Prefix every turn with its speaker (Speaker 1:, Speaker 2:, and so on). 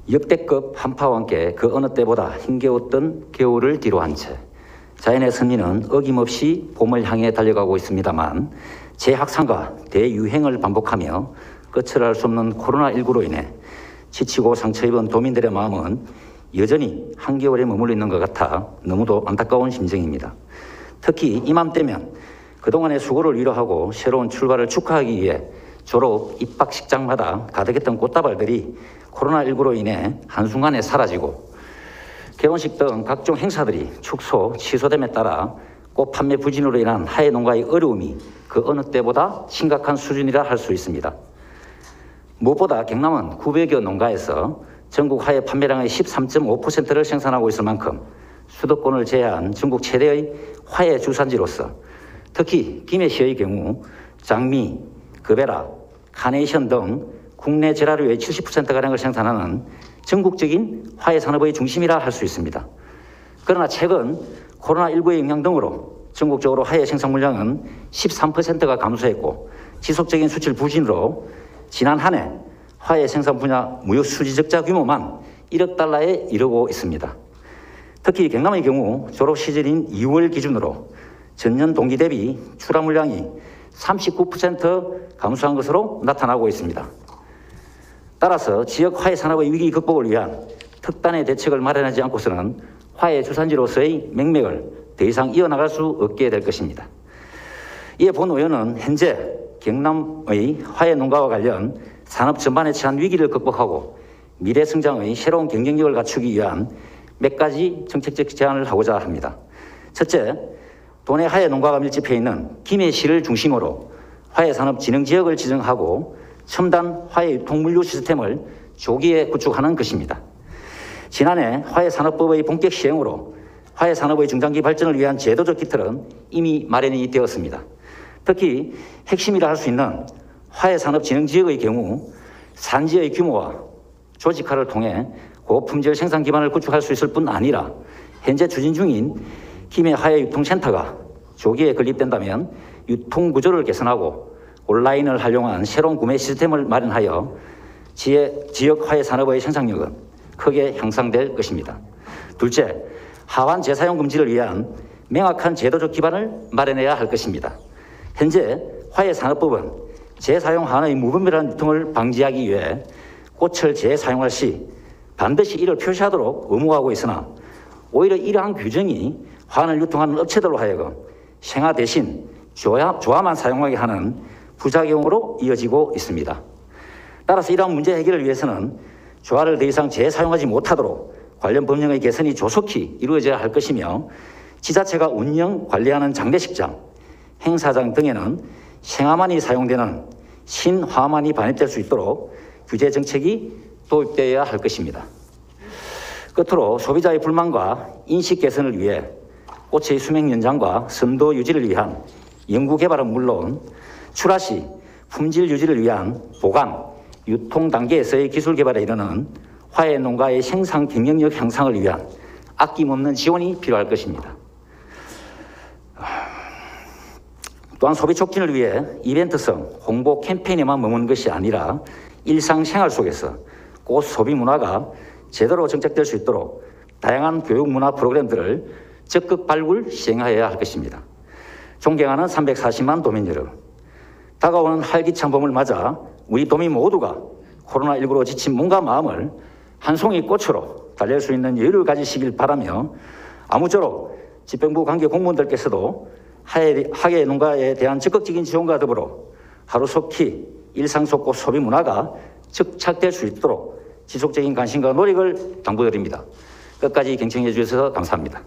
Speaker 1: 역대급 한파와 함께 그 어느 때보다 힘겨웠던 겨울을 뒤로한 채 자연의 섭리는 어김없이 봄을 향해 달려가고 있습니다만 재확산과 대유행을 반복하며 끝을 알 수 없는 코로나19로 인해 지치고 상처 입은 도민들의 마음은 여전히 한겨울에 머물러 있는 것 같아 너무도 안타까운 심정입니다. 특히 이맘때면 그동안의 수고를 위로하고 새로운 출발을 축하하기 위해 졸업, 입학식장마다 가득했던 꽃다발들이 코로나19로 인해 한순간에 사라지고 개원식 등 각종 행사들이 축소, 취소됨에 따라 꽃 판매 부진으로 인한 하예 농가의 어려움이 그 어느 때보다 심각한 수준이라 할 수 있습니다. 무엇보다 경남은 900여 농가에서 전국 하예 판매량의 13.5%를 생산하고 있을 만큼 수도권을 제외한 전국 최대의 화예 주산지로서 특히 김해시의 경우 장미, 급에라, 카네이션 등 국내 제라류의 70%가량을 생산하는 전국적인 화예 산업의 중심이라 할 수 있습니다. 그러나 최근 코로나19의 영향 등으로 전국적으로 화예 생산 물량은 13%가 감소했고 지속적인 수출 부진으로 지난 한 해 화예 생산 분야 무역 수지 적자 규모만 1억 달러에 이르고 있습니다. 특히 경남의 경우 졸업 시즌인 2월 기준으로 전년 동기 대비 출하 물량이 39% 감소한 것으로 나타나고 있습니다. 따라서 지역 화예 산업의 위기 극복을 위한 특단의 대책을 마련하지 않고서는 화예 주산지로서의 맥락을 더 이상 이어나갈 수 없게 될 것입니다. 이에 본 의원은 현재 경남의 화예 농가와 관련 산업 전반에 처한 위기를 극복하고 미래 성장의 새로운 경쟁력을 갖추기 위한 몇 가지 정책적 제안을 하고자 합니다. 첫째, 도내 화예 농가가 밀집해 있는 김해시를 중심으로 화예 산업 진흥 지역을 지정하고 첨단 화예 유통 물류 시스템을 조기에 구축하는 것입니다. 지난해 화예 산업법의 본격 시행으로 화예 산업의 중장기 발전을 위한 제도적 기틀은 이미 마련이 되었습니다. 특히 핵심이라 할 수 있는 화예 산업 진흥 지역의 경우 산지의 규모와 조직화를 통해 고품질 생산 기반을 구축할 수 있을 뿐 아니라 현재 추진 중인 김해 화예 유통센터가 조기에 건립된다면 유통 구조를 개선하고 온라인을 활용한 새로운 구매 시스템을 마련하여 지역 화예 산업의 생산력은 크게 향상될 것입니다. 둘째, 하완 재사용 금지를 위한 명확한 제도적 기반을 마련해야 할 것입니다. 현재 화예 산업법은 재사용 하나의 무분별한 유통을 방지하기 위해 꽃을 재사용할 시 반드시 이를 표시하도록 의무화하고 있으나 오히려 이러한 규정이 화환을 유통하는 업체들로 하여금 생화 대신 조화만 사용하게 하는 부작용으로 이어지고 있습니다. 따라서 이러한 문제 해결을 위해서는 조화를 더 이상 재사용하지 못하도록 관련 법령의 개선이 조속히 이루어져야 할 것이며 지자체가 운영, 관리하는 장례식장, 행사장 등에는 생화만이 사용되는 신화만이 반입될 수 있도록 규제 정책이 도입되어야 할 것입니다. 끝으로 소비자의 불만과 인식 개선을 위해 꽃의 수명 연장과 선도 유지를 위한 연구 개발은 물론 출하 시 품질 유지를 위한 보관, 유통 단계에서의 기술 개발에 이르는 화예 농가의 생산 경쟁력 향상을 위한 아낌없는 지원이 필요할 것입니다. 또한 소비 촉진을 위해 이벤트성 홍보 캠페인에만 머무는 것이 아니라 일상생활 속에서 꽃 소비 문화가 제대로 정착될 수 있도록 다양한 교육 문화 프로그램들을 적극 발굴 시행하여야 할 것입니다. 존경하는 340만 도민 여러분, 다가오는 활기찬 봄을 맞아 우리 도민 모두가 코로나19로 지친 몸과 마음을 한 송이 꽃으로 달랠 수 있는 여유를 가지시길 바라며 아무쪼록 집행부 관계 공무원들께서도 화예 농가에 대한 적극적인 지원과 더불어 하루속히 일상 속 꽃 소비 문화가 정착될 수 있도록 지속적인 관심과 노력을 당부드립니다. 끝까지 경청해 주셔서 감사합니다.